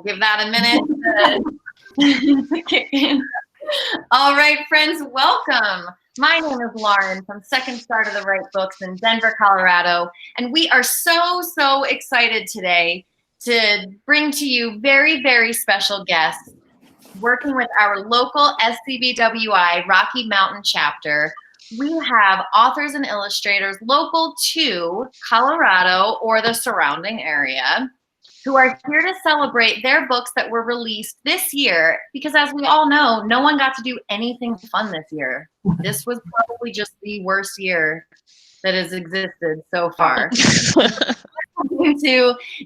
give that a minute to kick in. All right, friends, welcome. My name is Lauren from Second Star to the Right Books in Denver, Colorado, and we are so excited today to bring to you very, very special guests working with our local SCBWI Rocky Mountain chapter. We have authors and illustrators local to Colorado or the surrounding area who are here to celebrate their books that were released this year, because as we all know, no one got to do anything fun this year. This was probably just the worst year that has existed so far. To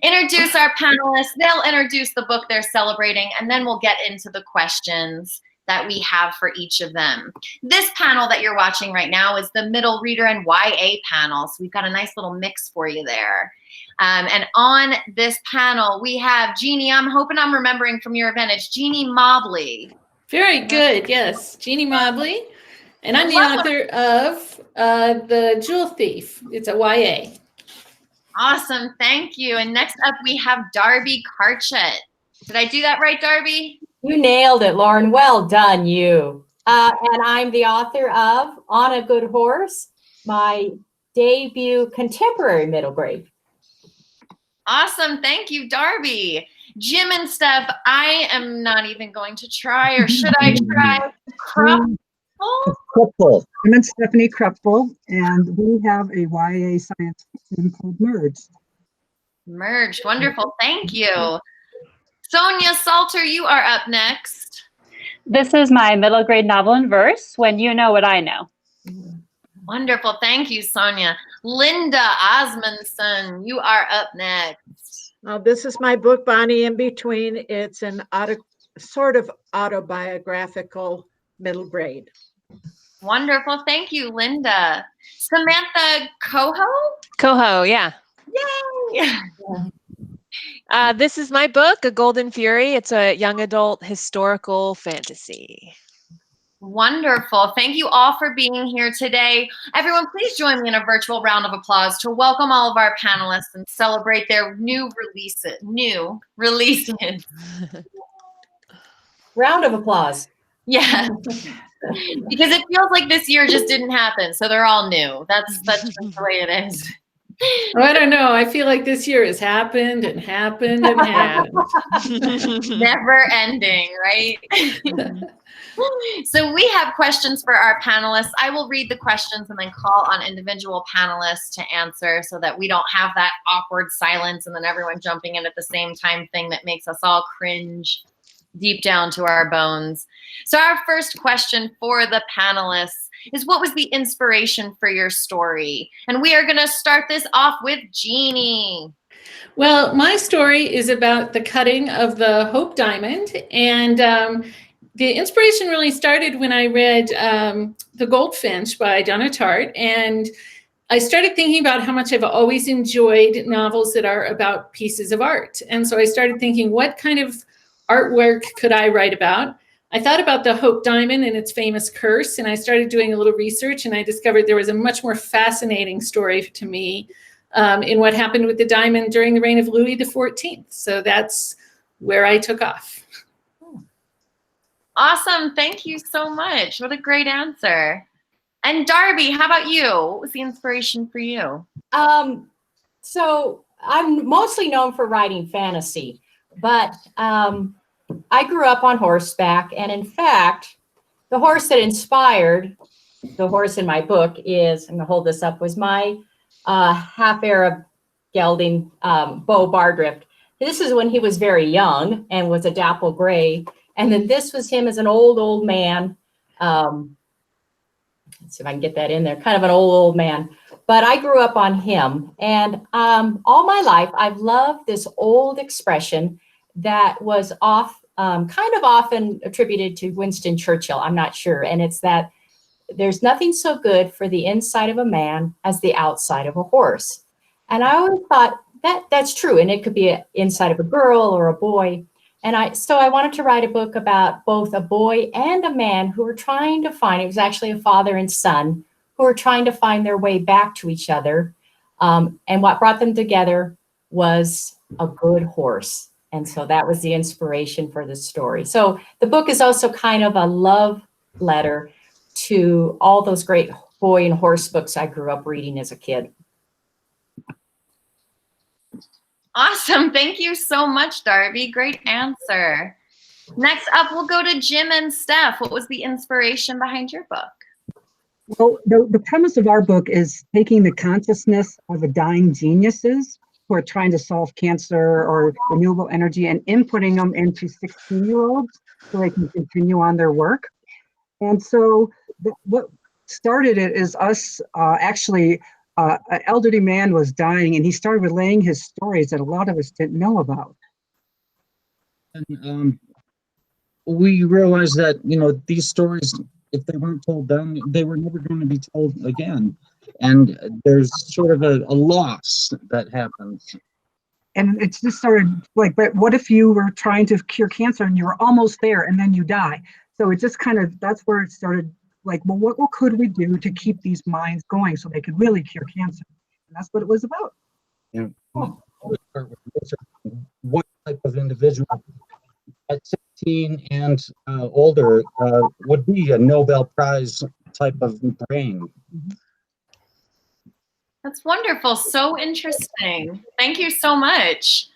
introduce our panelists, they'll introduce the book they're celebrating, and then we'll get into the questions that we have for each of them. This panel that you're watching right now is the middle reader and YA panel, so we've got a nice little mix for you there. And on this panel, we have Jeannie. I'm hoping I'm remembering from your event. It's Jeannie Mobley. Very good, yes. Jeannie Mobley. And I'm the author of The Jewel Thief. It's a YA. Awesome, thank you. And next up, we have Darby Karchut. Did I do that right, Darby? You nailed it, Lauren. Well done, you. And I'm the author of On a Good Horse, my debut contemporary middle grade. Awesome. Thank you, Darby. Jim and Steph, I am not even going to try, or should I try? Kroepfl. I'm Stephanie Kroepfl, and we have a YA science fiction called Merged. Merged. Wonderful. Thank you. Sonja Solter, you are up next. This is my middle grade novel in verse, When You Know What I Know. Wonderful. Thank you, Sonja. Linda Osmundson, you are up next. This is my book, Bonnie in Between. It's an sort of autobiographical middle grade. Wonderful. Thank you, Linda. Samantha Cohoe? Cohoe, yeah. Yay! This is my book, A Golden Fury. It's a young adult historical fantasy. Wonderful. Thank you all for being here today. Everyone, please join me in a virtual round of applause to welcome all of our panelists and celebrate their new releases. Round of applause. Yeah. Because it feels like this year just didn't happen, so they're all new. That's just the way it is. Oh, I don't know. I feel like this year has happened and happened and happened. Never ending, right? So we have questions for our panelists. I will read the questions and then call on individual panelists to answer so that we don't have that awkward silence and then everyone jumping in at the same time thing that makes us all cringe deep down to our bones. So our first question for the panelists is, what was the inspiration for your story? And we are going to start this off with Jeannie. Well, my story is about the cutting of the Hope Diamond, and the inspiration really started when I read The Goldfinch by Donna Tartt, and I started thinking about how much I've always enjoyed novels that are about pieces of art. And so I started thinking, what kind of artwork could I write about? I thought about the Hope Diamond and its famous curse, and I started doing a little research, and I discovered there was a much more fascinating story to me in what happened with the diamond during the reign of Louis XIV. So that's where I took off. Awesome. Thank you so much. What a great answer. And Darby, how about you? What was the inspiration for you? So I'm mostly known for writing fantasy, but I grew up on horseback. And in fact, the horse that inspired the horse in my book is, I'm going to hold this up, was my half Arab gelding, Beau Bardrift. This is when he was very young and was a dapple gray. And then this was him as an old man. Let's see if I can get that in there. Kind of an old man. But I grew up on him. And all my life, I've loved this old expression that was kind of often attributed to Winston Churchill. I'm not sure. And it's that there's nothing so good for the inside of a man as the outside of a horse. And I always thought that's true. And it could be inside of a girl or a boy. And so I wanted to write a book about both a boy and a man who were trying to find, it was actually a father and son, who were trying to find their way back to each other. And what brought them together was a good horse. And so that was the inspiration for the story. So the book is also kind of a love letter to all those great boy and horse books I grew up reading as a kid. Awesome. Thank you so much, Darby. Great answer. Next up, we'll go to Jim and Steph. What was the inspiration behind your book? Well, the premise of our book is taking the consciousness of the dying geniuses who are trying to solve cancer or renewable energy and inputting them into 16-year-olds so they can continue on their work. And so what started it is us actually, an elderly man was dying and he started relaying his stories that a lot of us didn't know about. And we realized that, these stories, if they weren't told then, they were never going to be told again. And there's sort of a loss that happens. And it's just started like, but what if you were trying to cure cancer and you were almost there and then you die? So it just kind of, that's where it started like, well, what could we do to keep these minds going so they could really cure cancer? And that's what it was about. Yeah. What type of individual at 16 and older would be a Nobel Prize type of brain? That's wonderful. So interesting. Thank you so much.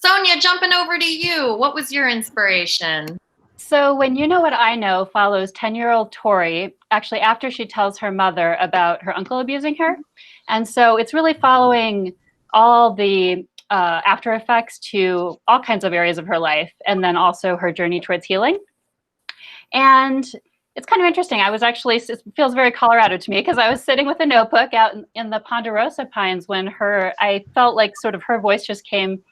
Sonja, jumping over to you. What was your inspiration? So When You Know What I Know follows 10-year-old Tori, actually after she tells her mother about her uncle abusing her. And so it's really following all the after effects to all kinds of areas of her life, and then also her journey towards healing. And it's kind of interesting. I was actually, it feels very Colorado to me because I was sitting with a notebook out in the Ponderosa Pines when I felt like sort of her voice just came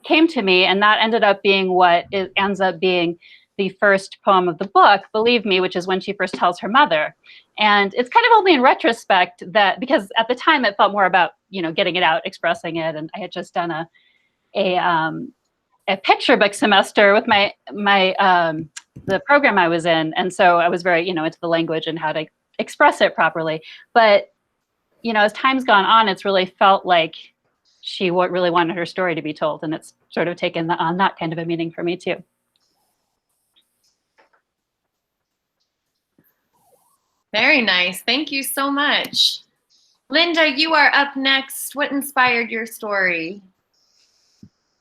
to me, and that ended up being what it ends up being the first poem of the book, Believe Me, which is when she first tells her mother. And it's kind of only in retrospect that, because at the time it felt more about, getting it out, expressing it. And I had just done a picture book semester with the program I was in. And so I was very, into the language and how to express it properly. But, as time's gone on, it's really felt like she really wanted her story to be told. And it's sort of taken on that kind of a meaning for me too. Very nice. Thank you so much. Linda, you are up next. What inspired your story?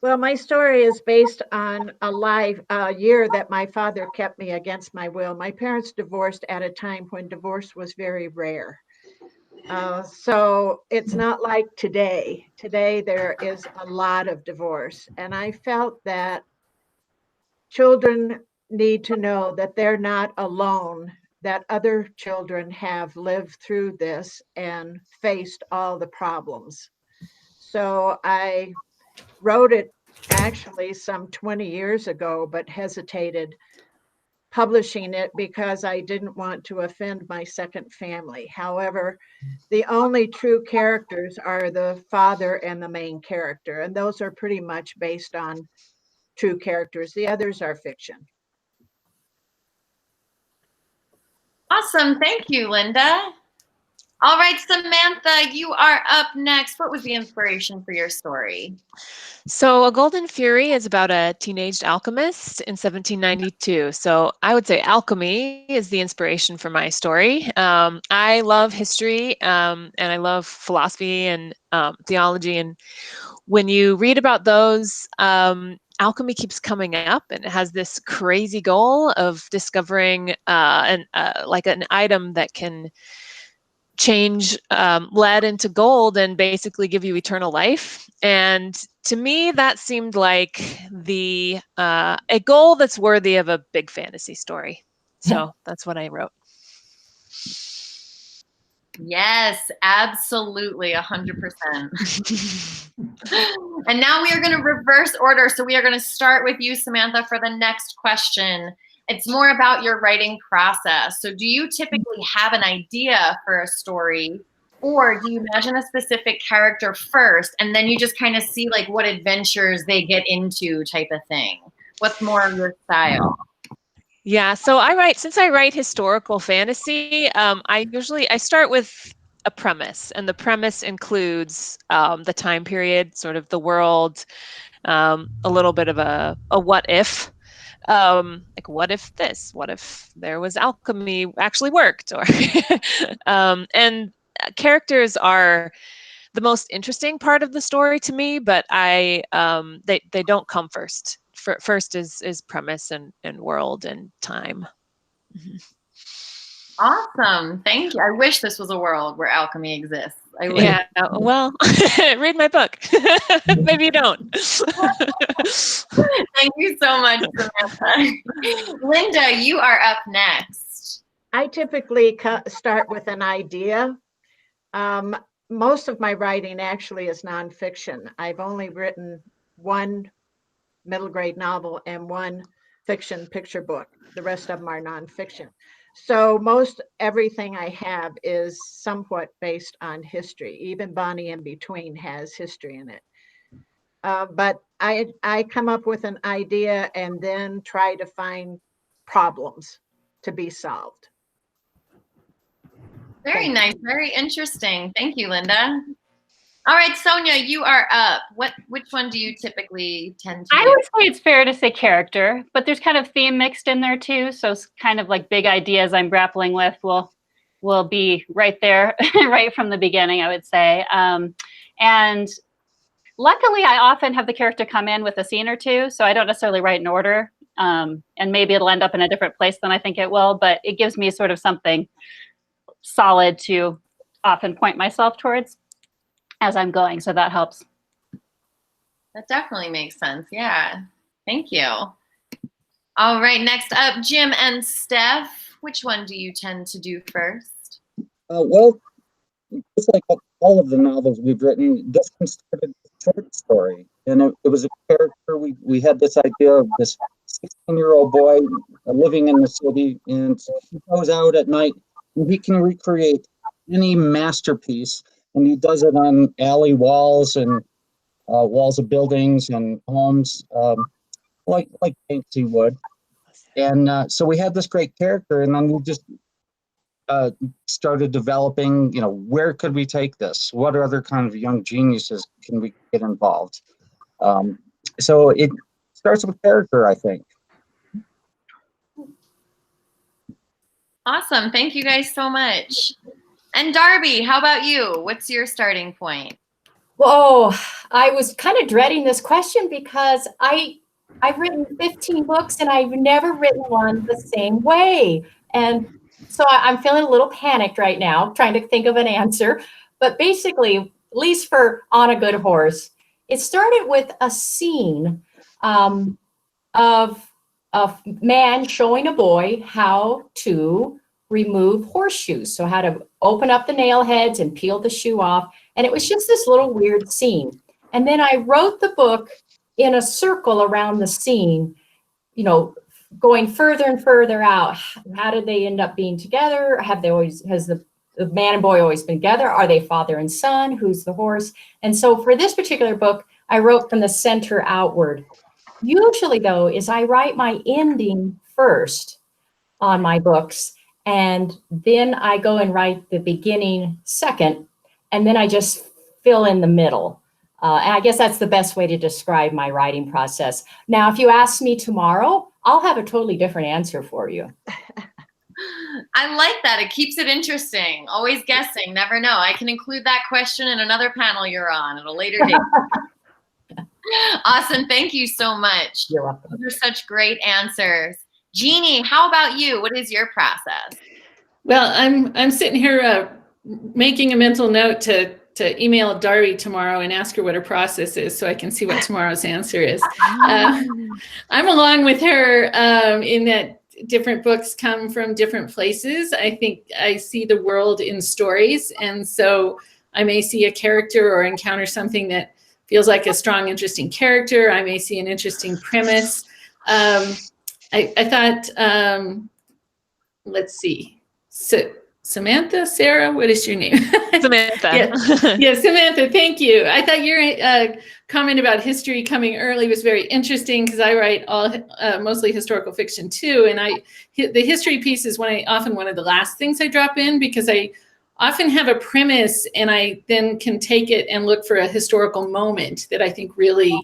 Well, my story is based on a year that my father kept me against my will. My parents divorced at a time when divorce was very rare. So it's not like today. Today there is a lot of divorce. And I felt that children need to know that they're not alone, that other children have lived through this and faced all the problems. So I wrote it actually some 20 years ago, but hesitated publishing it because I didn't want to offend my second family. However, the only true characters are the father and the main character, and those are pretty much based on true characters. The others are fiction. Awesome. Thank you, Linda. All right, Samantha, you are up next. What was the inspiration for your story? So A Golden Fury is about a teenaged alchemist in 1792. So I would say alchemy is the inspiration for my story. I love history and I love philosophy and theology. And when you read about those, alchemy keeps coming up, and it has this crazy goal of discovering an item that can change lead into gold and basically give you eternal life. And to me, that seemed like a goal that's worthy of a big fantasy story. So that's what I wrote. Yes, absolutely, 100%. And now we are going to reverse order. So we are going to start with you, Samantha, for the next question. It's more about your writing process. So do you typically have an idea for a story, or do you imagine a specific character first and then you just kind of see like what adventures they get into type of thing? What's more of your style? Yeah, so since I write historical fantasy, I start with a premise, and the premise includes the time period, sort of the world, a little bit of a what if. Like, what if this? What if there was alchemy actually worked? Or and characters are the most interesting part of the story to me, but they don't come first. First is premise and world and time. Awesome. Thank you. I wish this was a world where alchemy exists. I wish. Yeah, well, read my book. Maybe you don't. Thank you so much, Samantha. Linda, you are up next. I typically start with an idea. Most of my writing actually is nonfiction. I've only written one middle grade novel and one fiction picture book. The rest of them are nonfiction. So most everything I have is somewhat based on history. Even Bonnie in Between has history in it. But I come up with an idea and then try to find problems to be solved. Very nice. Very interesting. Thank you, Linda. All right, Sonja, you are up. Which one do you typically tend to do? I would say it's fair to say character, but there's kind of theme mixed in there too. So it's kind of like big ideas I'm grappling with will be right there, right from the beginning, I would say. And luckily, I often have the character come in with a scene or two, so I don't necessarily write in order. And maybe it'll end up in a different place than I think it will, but it gives me sort of something solid to often point myself towards as I'm going, so that helps. That definitely makes sense. Yeah. Thank you. All right, next up, Jim and Steph. Which one do you tend to do first? Well, just like all of the novels we've written, this one started with a short story. And it was a character, we had this idea of this 16-year-old boy living in the city, and he goes out at night and he can recreate any masterpiece. And he does it on alley walls and walls of buildings and homes, like Banksy would. And so we had this great character, and then we just started developing, where could we take this? What other kind of young geniuses can we get involved? So it starts with character, I think. Awesome. Thank you guys so much. And Darby, how about you? What's your starting point? Whoa, I was kind of dreading this question because I've written 15 books and I've never written one the same way. And so I'm feeling a little panicked right now, trying to think of an answer. But basically, at least for On a Good Horse, it started with a scene of a man showing a boy how to remove horseshoes. So how to open up the nail heads and peel the shoe off. And it was just this little weird scene. And then I wrote the book in a circle around the scene, going further and further out. How did they end up being together? Has the man and boy always been together? Are they father and son? Who's the horse? And so for this particular book, I wrote from the center outward. Usually though, is I write my ending first on my books, and then I go and write the beginning second, and then I just fill in the middle. And I guess that's the best way to describe my writing process. Now, if you ask me tomorrow, I'll have a totally different answer for you. I like that. It keeps it interesting. Always guessing. Never know. I can include that question in another panel you're on at a later date. Awesome. Thank you so much. You're welcome. Those are such great answers. Jeannie, how about you? What is your process? Well, I'm sitting here making a mental note to email Darby tomorrow and ask her what her process is so I can see what tomorrow's answer is. I'm along with her in that different books come from different places. I think I see the world in stories, and so I may see a character or encounter something that feels like a strong, interesting character. I may see an interesting premise. I thought, let's see. So Samantha, Sarah, what is your name? Samantha. Yeah, Samantha, thank you. I thought your comment about history coming early was very interesting because I write mostly historical fiction too. And the history piece is often one of the last things I drop in because I often have a premise and I then can take it and look for a historical moment that I think really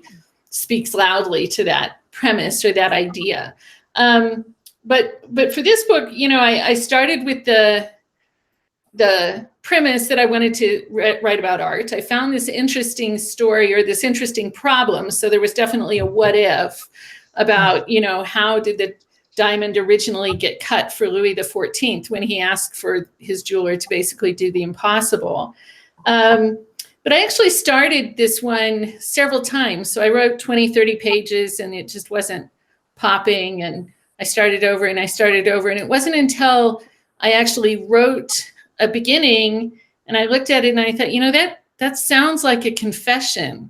speaks loudly to that premise or that idea. But for this book, you know, I started with the premise that I wanted to write about art. I found this interesting story or this interesting problem. So there was definitely a what if about, you know, how did the diamond originally get cut for Louis XIV when he asked for his jeweler to basically do the impossible. But I actually started this one several times. So I wrote 20, 30 pages and it just wasn't popping. And I started over and I started over. And it wasn't until I actually wrote a beginning and I looked at it and I thought, you know, that sounds like a confession.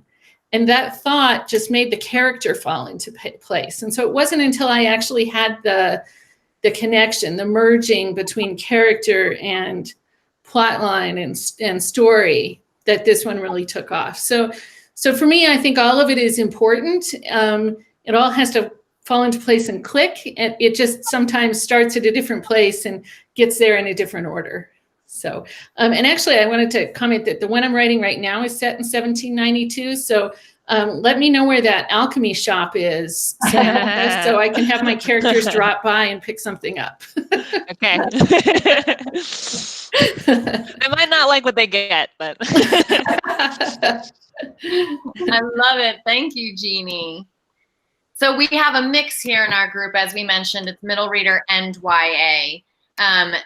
And that thought just made the character fall into place. And so it wasn't until I actually had the connection, the merging between character and plot line and story that this one really took off. So for me, I think all of it is important. It all has to fall into place and click. And it just sometimes starts at a different place and gets there in a different order. So, and actually I wanted to comment that the one I'm writing right now is set in 1792. So let me know where that alchemy shop is so I can have my characters drop by and pick something up. Okay. I might not like what they get, but. I love it. Thank you, Jeannie. So we have a mix here in our group, as we mentioned, it's middle reader and YA.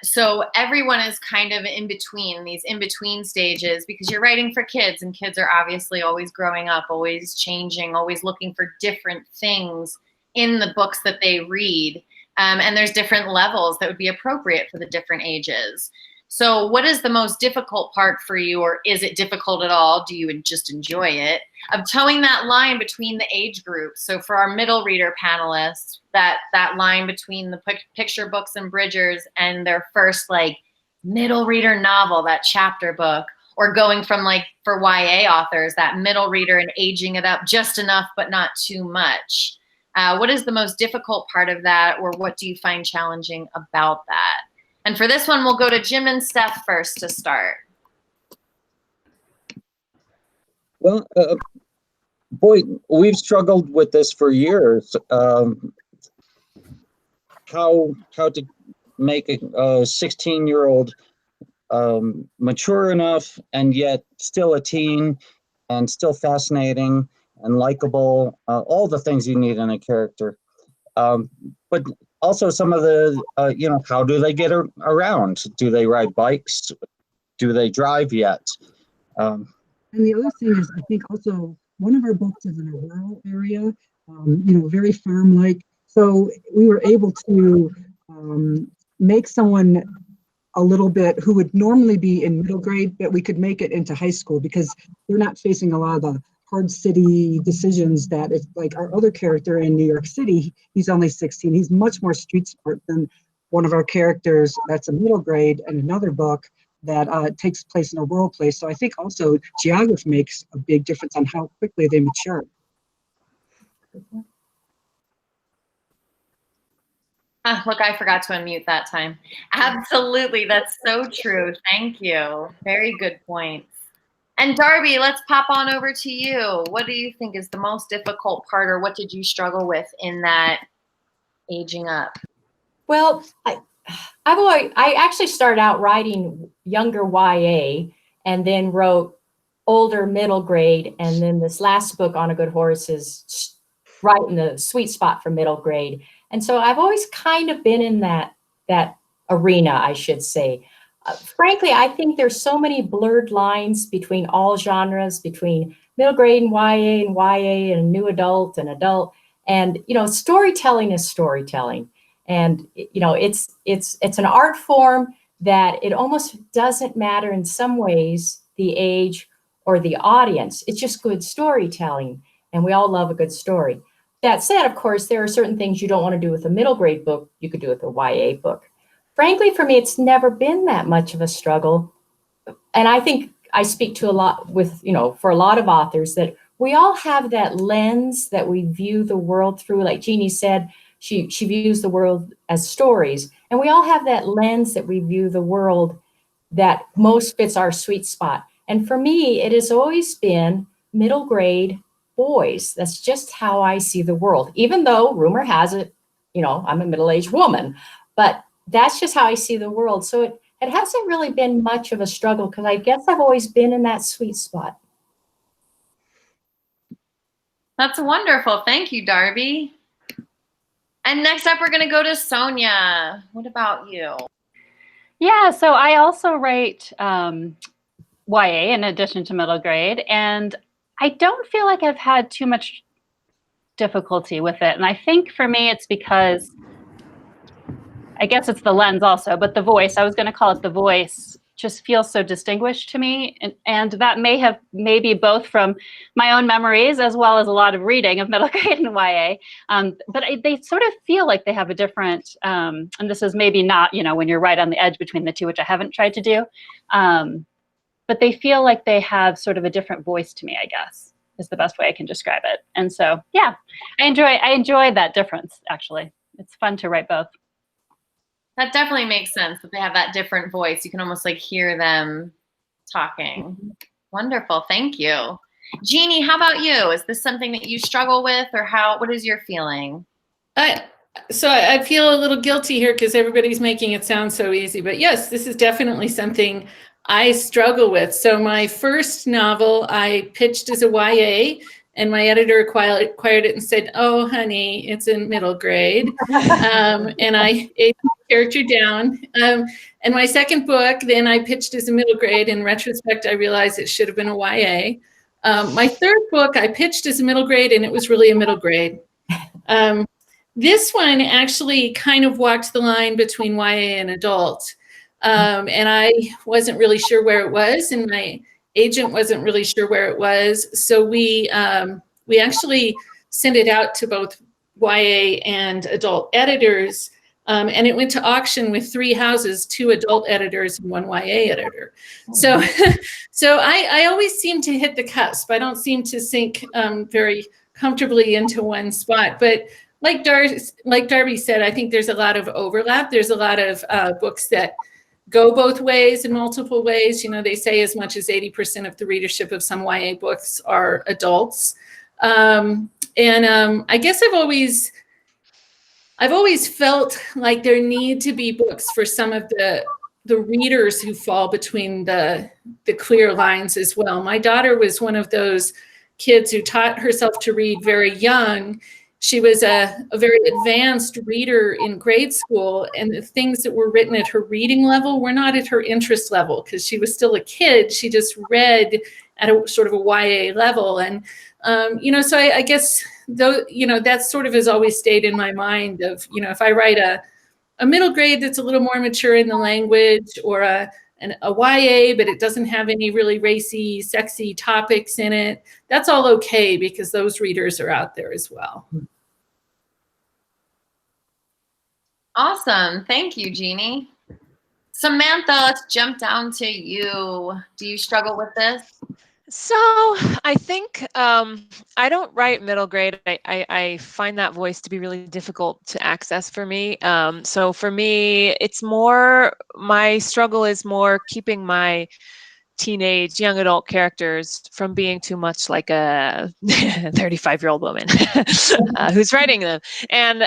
So everyone is kind of in between, these in-between stages, because you're writing for kids and kids are obviously always growing up, always changing, always looking for different things in the books that they read. And there's different levels that would be appropriate for the different ages. So what is the most difficult part for you, or is it difficult at all? Do you just enjoy it? Of towing that line between the age groups. So for our middle reader panelists, that line between the picture books and Bridgers and their first like middle reader novel, that chapter book, or going from like for YA authors, that middle reader and aging it up just enough but not too much. What is the most difficult part of that, or what do you find challenging about that? And for this one, we'll go to Jim and Steph first to start. Well, boy, we've struggled with this for years. How to make a 16-year-old mature enough and yet still a teen and still fascinating and likable, all the things you need in a character. But also some of the, how do they get around? Do they ride bikes? Do they drive yet? And the other thing is, I think also one of our books is in a rural area, very farm-like. So we were able to make someone a little bit who would normally be in middle grade, but we could make it into high school because they're not facing a lot of the hard city decisions that it's like our other character in New York City. He's only 16. He's much more street smart than one of our characters that's a middle grade in another book that takes place in a rural place. So I think also geography makes a big difference on how quickly they mature. Look, I forgot to unmute that time. Absolutely, that's so true. Thank you. Very good points. And Darby, let's pop on over to you. What do you think is the most difficult part, or what did you struggle with in that aging up? Well, I actually started out writing younger YA and then wrote older middle grade. And then this last book, On a Good Horse, is right in the sweet spot for middle grade. And so I've always kind of been in that arena, I should say. Frankly, I think there's so many blurred lines between all genres, between middle grade and YA and new adult and adult. And, storytelling is storytelling. And, it's an art form that it almost doesn't matter in some ways, the age or the audience. It's just good storytelling. And we all love a good story. That said, of course, there are certain things you don't want to do with a middle grade book, you could do with a YA book. Frankly, for me, it's never been that much of a struggle. And I think I speak to a lot with, for a lot of authors, that we all have that lens that we view the world through. Like Jeannie said, she views the world as stories. And we all have that lens that we view the world that most fits our sweet spot. And for me, it has always been middle grade boys. That's just how I see the world, even though rumor has it, you know, I'm a middle-aged woman, but that's just how I see the world. So it hasn't really been much of a struggle because I guess I've always been in that sweet spot. That's wonderful. Thank you, Darby. And next up, we're going to go to Sonja. What about you? Yeah, so I also write YA in addition to middle grade, and I don't feel like I've had too much difficulty with it. And I think for me, it's because, I guess it's the lens also, but the voice, I was going to call it the voice, just feels so distinguished to me. And that may have maybe both from my own memories as well as a lot of reading of middle grade and YA. But they sort of feel like they have a different, and this is maybe not, you know, when you're right on the edge between the two, which I haven't tried to do. But they feel like they have sort of a different voice to me, I guess, is the best way I can describe it. And so, yeah, I enjoy that difference, actually. It's fun to write both. That definitely makes sense that they have that different voice. You can almost like hear them talking. Wonderful. Thank you. Jeannie, how about you? Is this something that you struggle with, or what is your feeling? So I feel a little guilty here because everybody's making it sound so easy, but yes, this is definitely something I struggle with. So my first novel I pitched as a YA, and my editor acquired it and said, "Oh, honey, it's in middle grade." And I ate the character down. And my second book, then I pitched as a middle grade. In retrospect, I realized it should have been a YA. My third book, I pitched as a middle grade, and it was really a middle grade. This one actually kind of walked the line between YA and adult. And I wasn't really sure where it was, and my agent wasn't really sure where it was. So we actually sent it out to both YA and adult editors, and it went to auction with 3 houses, 2 adult editors and 1 YA editor. So, so I always seem to hit the cusp. I don't seem to sink very comfortably into one spot. But like Darby said, I think there's a lot of overlap. There's a lot of books that go both ways in multiple ways. You know, they say as much as 80% of the readership of some YA books are adults. I guess I've always felt like there need to be books for some of the readers who fall between the clear lines as well. My daughter was one of those kids who taught herself to read very young. She was a very advanced reader in grade school, and the things that were written at her reading level were not at her interest level because she was still a kid. She just read at a sort of a YA level. And, so I guess, though, that sort of has always stayed in my mind of, if I write a middle grade that's a little more mature in the language, or a YA, but it doesn't have any really racy, sexy topics in it, that's all okay because those readers are out there as well. Awesome. Thank you, Jeannie. Samantha, let's jump down to you. Do you struggle with this? So I think I don't write middle grade. I find that voice to be really difficult to access for me. So for me, it's more, my struggle is more keeping my teenage young adult characters from being too much like a 35-year-old woman who's writing them. And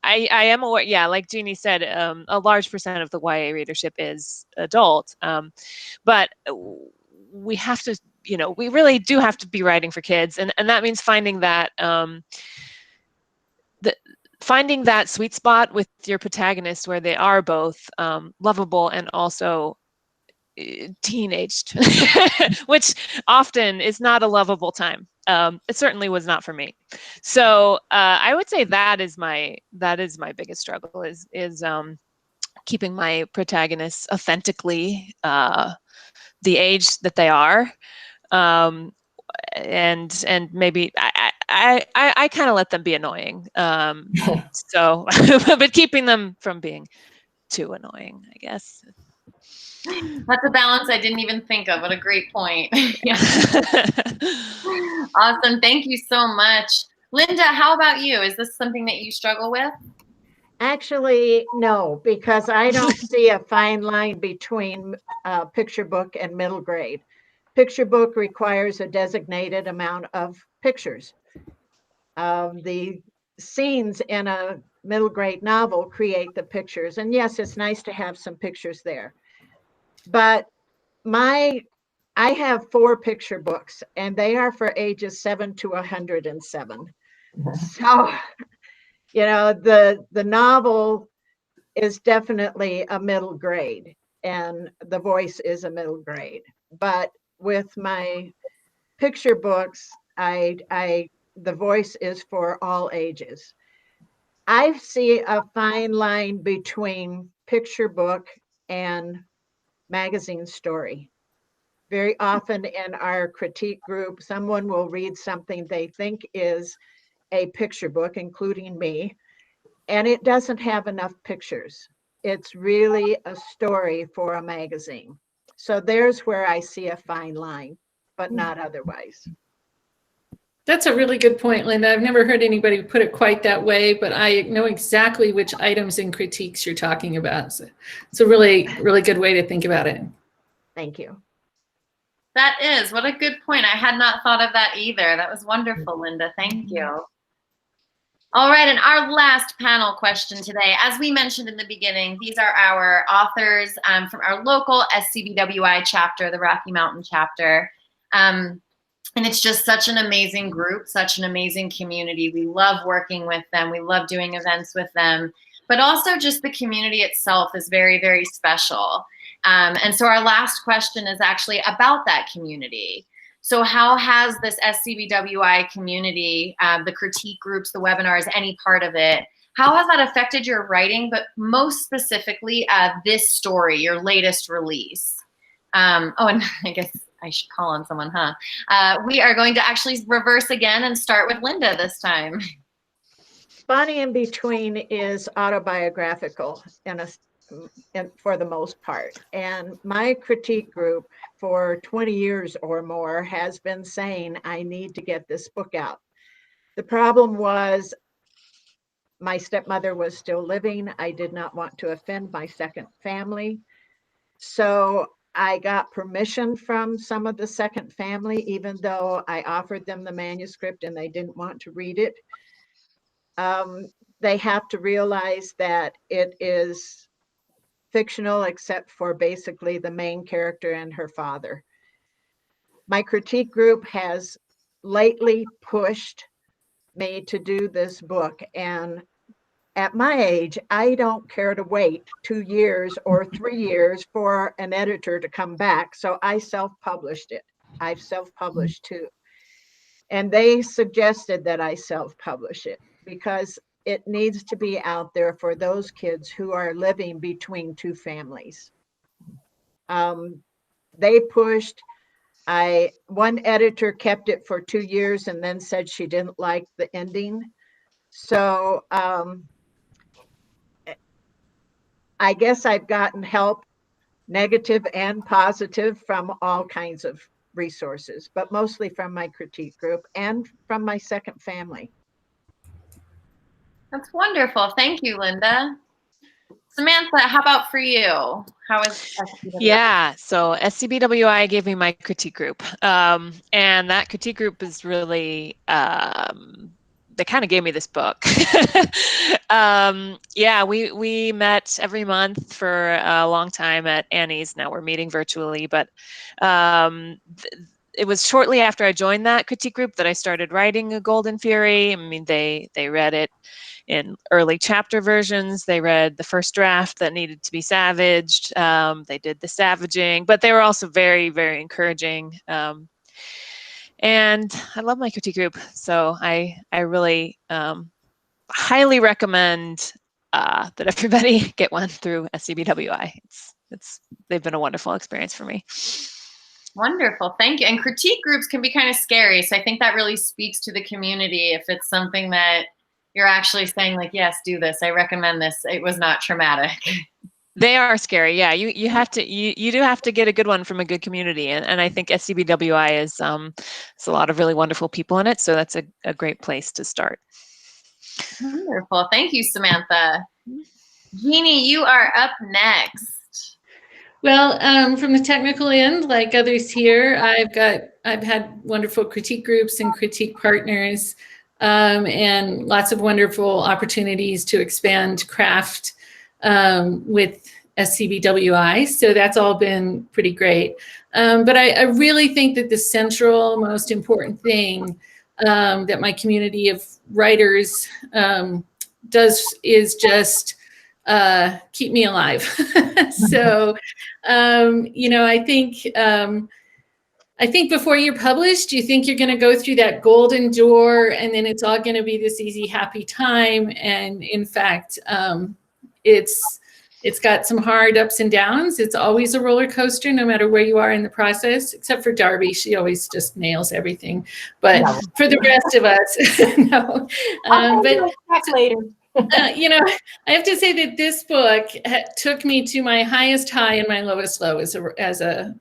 I am aware, yeah, like Jeannie said, a large percent of the YA readership is adult, but we have to, we really do have to be writing for kids, and that means finding that finding that sweet spot with your protagonists where they are both lovable and also teenaged, which often is not a lovable time. It certainly was not for me. So I would say that is my biggest struggle is keeping my protagonists authentically the age that they are, and maybe I kind of let them be annoying. So, but keeping them from being too annoying, I guess. That's a balance I didn't even think of. What a great point. Awesome. Thank you so much. Linda, how about you? Is this something that you struggle with? Actually, no, because I don't see a fine line between picture book and middle grade. picture book requires a designated amount of pictures. The scenes in a middle grade novel create the pictures. And yes, it's nice to have some pictures there. But I have 4 picture books, and they are for ages 7 to 107. So, you know, the novel is definitely a middle grade, and the voice is a middle grade. But with my picture books, the voice is for all ages. I see a fine line between picture book and magazine story. Very often in our critique group, someone will read something they think is a picture book, including me, and it doesn't have enough pictures. It's really a story for a magazine. So there's where I see a fine line, but not otherwise. That's a really good point, Linda. I've never heard anybody put it quite that way, but I know exactly which items and critiques you're talking about. So it's a really, really good way to think about it. Thank you. That is, what a good point. I had not thought of that either. That was wonderful, Linda. Thank you. All right, and our last panel question today, as we mentioned in the beginning, these are our authors from our local SCBWI chapter, the Rocky Mountain chapter. And it's just such an amazing group, such an amazing community. We love working with them. We love doing events with them. But also just the community itself is very, very special. And so our last question is actually about that community. So how has this SCBWI community, the critique groups, the webinars, any part of it, how has that affected your writing, but most specifically this story, your latest release? Oh, and I guess I should call on someone, huh? We are going to actually reverse again and start with Linda this time. Bonnie in Between is autobiographical for the most part. And my critique group for 20 years or more has been saying, I need to get this book out. The problem was my stepmother was still living. I did not want to offend my second family. So I got permission from some of the second family, even though I offered them the manuscript and they didn't want to read it. They have to realize that it is fictional, except for basically the main character and her father. My critique group has lately pushed me to do this book, and at my age, I don't care to wait 2 years or 3 years for an editor to come back. So I self-published it. I've self-published too. And they suggested that I self-publish it because it needs to be out there for those kids who are living between 2 families. They pushed. One editor kept it for 2 years and then said she didn't like the ending. So I guess I've gotten help, negative and positive, from all kinds of resources, but mostly from my critique group and from my second family. That's wonderful. Thank you, Linda. Samantha, how about for you? How is SCBWI? Yeah, so SCBWI gave me my critique group. And that critique group is really, they kind of gave me this book. Yeah, we met every month for a long time at Annie's. Now we're meeting virtually, but it was shortly after I joined that critique group that I started writing A Golden Fury. I mean, they read it in early chapter versions. They read the first draft that needed to be savaged. They did the savaging, but they were also very, very encouraging. And I love my critique group, so I really highly recommend that everybody get one through SCBWI. They've been a wonderful experience for me. Wonderful, thank you. And critique groups can be kind of scary, so I think that really speaks to the community. If it's something that you're actually saying, like, yes, do this, I recommend this, it was not traumatic. They are scary, yeah. You do have to get a good one from a good community, and I think SCBWI is it's a lot of really wonderful people in it, so that's a great place to start. Wonderful, thank you, Samantha. Jeannie, you are up next. Well, from the technical end, like others here, I've had wonderful critique groups and critique partners, and lots of wonderful opportunities to expand craft with SCBWI. So that's all been pretty great. But I really think that the central, most important thing that my community of writers does is just keep me alive. So, I think before you're published, you think you're going to go through that golden door and then it's all going to be this easy, happy time. And in fact, it's got some hard ups and downs. It's always a roller coaster, no matter where you are in the process, except for Darby. She always just nails everything. But for the rest of us, no. But later. I have to say that this book took me to my highest high and my lowest low as a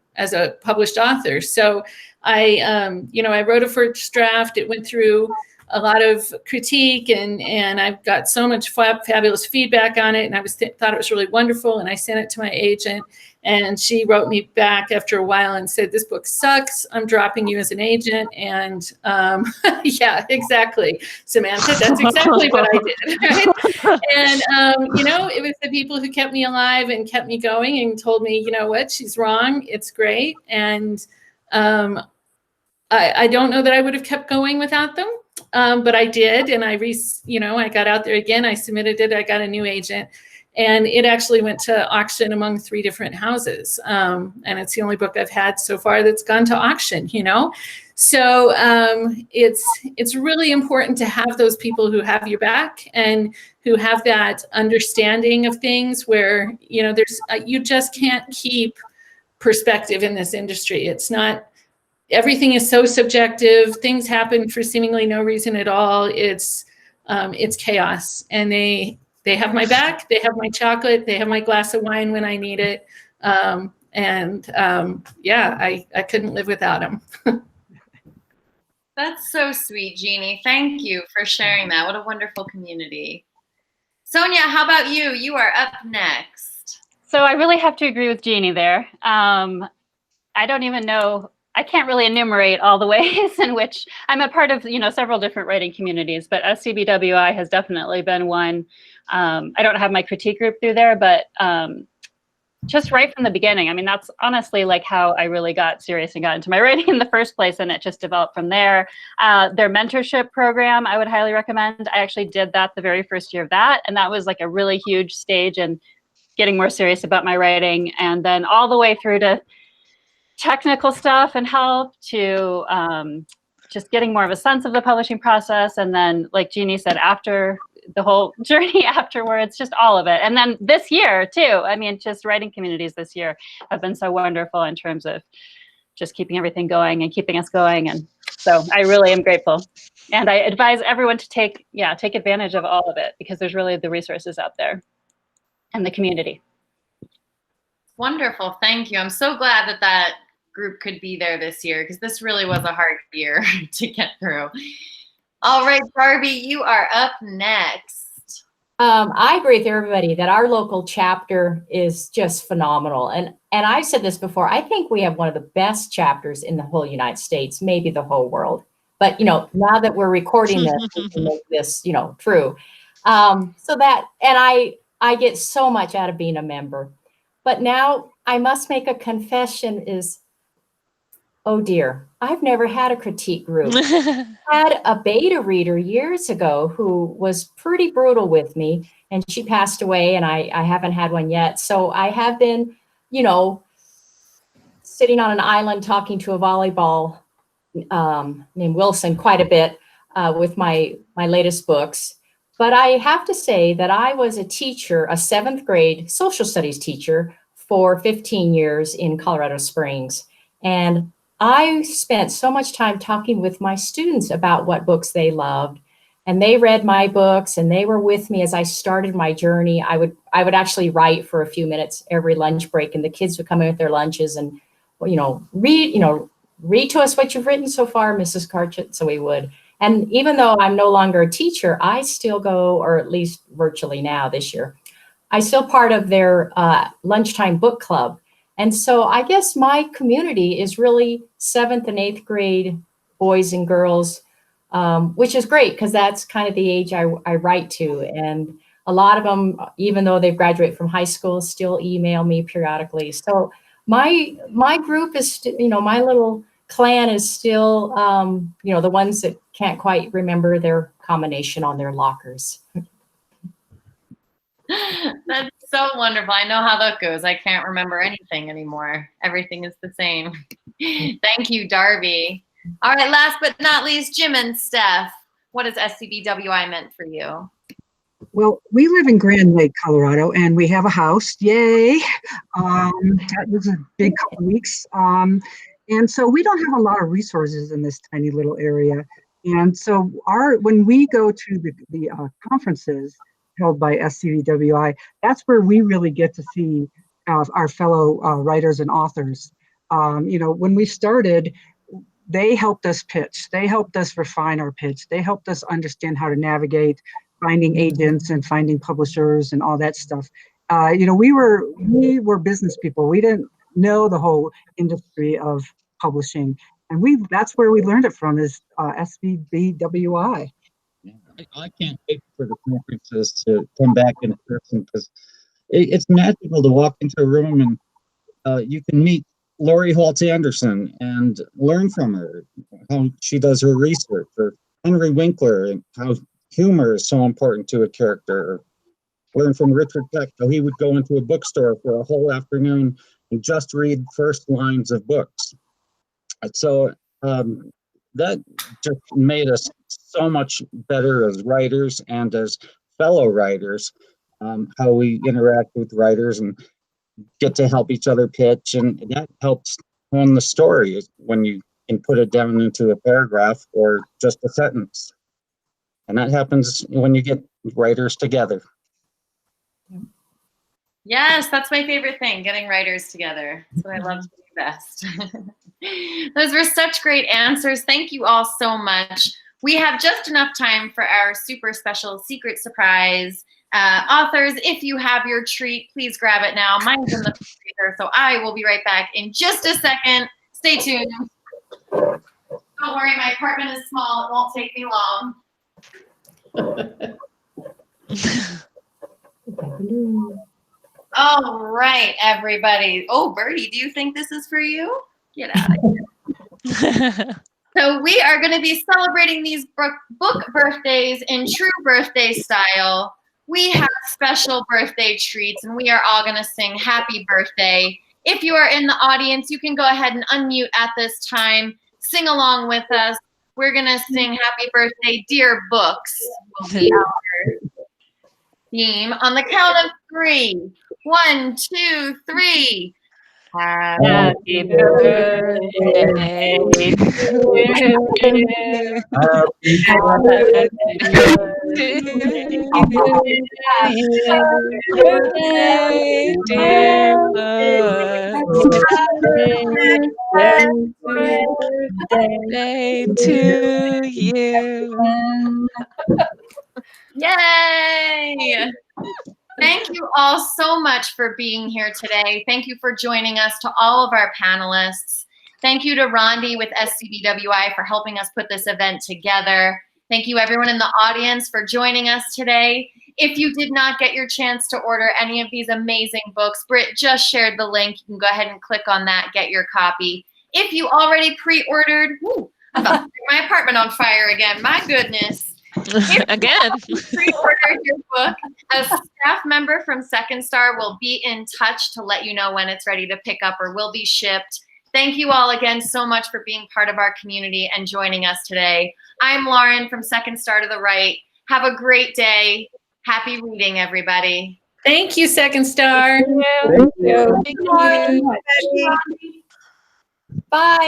published author. So I wrote a first draft. It went through a lot of critique and I've got so much fabulous feedback on it. And I thought it was really wonderful. And I sent it to my agent and she wrote me back after a while and said, "This book sucks. I'm dropping you as an agent." And yeah, exactly, Samantha, that's exactly what I did. Right? And, it was the people who kept me alive and kept me going and told me, you know what, she's wrong. It's great. And I don't know that I would have kept going without them. But I did, and I got out there again. I submitted it. I got a new agent, and it actually went to auction among 3 different houses. And it's the only book I've had so far that's gone to auction. So it's really important to have those people who have your back and who have that understanding of things. Where you just can't keep perspective in this industry. It's not. Everything is so subjective. Things happen for seemingly no reason at all. It's chaos, and they have my back. They have my chocolate. They have my glass of wine when I need it. I couldn't live without them. That's so sweet, Jeannie. Thank you for sharing that. What a wonderful community. Sonja, how about you? You are up next. So I really have to agree with Jeannie there. I don't even know. I can't really enumerate all the ways in which I'm a part of, several different writing communities, but SCBWI has definitely been one. I don't have my critique group through there, but just right from the beginning. I mean, that's honestly like how I really got serious and got into my writing in the first place, and it just developed from there. Their mentorship program, I would highly recommend. I actually did that the very first year of that, and that was like a really huge stage in getting more serious about my writing, and then all the way through to technical stuff and help to just getting more of a sense of the publishing process. And then, like Jeannie said, after the whole journey afterwards, just all of it. And then this year too, I mean, just writing communities this year have been so wonderful in terms of just keeping everything going and keeping us going. And so I really am grateful. And I advise everyone to take advantage of all of it, because there's really the resources out there and the community. Wonderful. Thank you. I'm so glad that group could be there this year, because this really was a hard year to get through. All right, Darby, you are up next. I agree with everybody that our local chapter is just phenomenal. And I've said this before, I think we have one of the best chapters in the whole United States, maybe the whole world. But, now that we're recording this, we can make this, true. So that, and I get so much out of being a member. But now I must make a confession oh dear, I've never had a critique group. I had a beta reader years ago who was pretty brutal with me, and she passed away, and I haven't had one yet. So I have been, sitting on an island talking to a volleyball named Wilson quite a bit with my latest books. But I have to say that I was a teacher, a 7th grade social studies teacher for 15 years in Colorado Springs. And I spent so much time talking with my students about what books they loved. And they read my books, and they were with me as I started my journey. I would actually write for a few minutes every lunch break, and the kids would come in with their lunches and, read to us what you've written so far, Mrs. Karchut. So we would. And even though I'm no longer a teacher, I still go, or at least virtually now this year, I still part of their lunchtime book club. And so I guess my community is really 7th and 8th grade boys and girls, which is great because that's kind of the age I write to. And a lot of them, even though they've graduated from high school, still email me periodically. So my group is, my little clan is still, the ones that can't quite remember their combination on their lockers. That's so wonderful. I know how that goes. I can't remember anything anymore. Everything is the same. Thank you, Darby. All right, last but not least, Jim and Steph. What has SCBWI meant for you? Well, we live in Grand Lake, Colorado, and we have a house. Yay! That was a big couple of weeks. And so we don't have a lot of resources in this tiny little area. And so when we go to the conferences held by SCBWI, that's where we really get to see our fellow writers and authors. When we started, they helped us pitch. They helped us refine our pitch. They helped us understand how to navigate finding agents and finding publishers and all that stuff. We were business people. We didn't know the whole industry of publishing, and that's where we learned it from, is SCBWI. I can't wait for the conferences to come back in person, because it's magical to walk into a room and you can meet Lori Holtz Anderson and learn from her how she does her research, or Henry Winkler and how humor is so important to a character. Learn from Richard Peck how he would go into a bookstore for a whole afternoon and just read first lines of books. So that just made us so much better as writers and as fellow writers, how we interact with writers and get to help each other pitch, and that helps hone the story when you can put it down into a paragraph or just a sentence. And that happens when you get writers together. Yes, that's my favorite thing, getting writers together. That's what I love to do best. Those were such great answers. Thank you all so much. We have just enough time for our super special secret surprise. Authors, if you have your treat, please grab it now. Mine's in the freezer, so I will be right back in just a second. Stay tuned. Don't worry, my apartment is small. It won't take me long. All right, everybody. Oh, Birdie, do you think this is for you? Get out of here. So we are going to be celebrating these book birthdays in true birthday style. We have special birthday treats, and we are all going to sing happy birthday. If you are in the audience, you can go ahead and unmute at this time. Sing along with us. We're going to sing happy birthday, dear books, will be our theme. On the count of 3. 1, 2, 3. Happy birthday to you. To you. Yay! Thank you all so much for being here today. Thank you for joining us, to all of our panelists. Thank you to Rondi with SCBWI for helping us put this event together. Thank you everyone in the audience for joining us today. If you did not get your chance to order any of these amazing books, Britt just shared the link. You can go ahead and click on that, get your copy. If you already pre-ordered, I'm about to set my apartment on fire again, my goodness. Again. Pre-ordered your book, a staff member from Second Star will be in touch to let you know when it's ready to pick up or will be shipped. Thank you all again so much for being part of our community and joining us today. I'm Lauren from Second Star to the Right. Have a great day. Happy reading, everybody. Thank you, Second Star. Thank you. Thank you. Bye.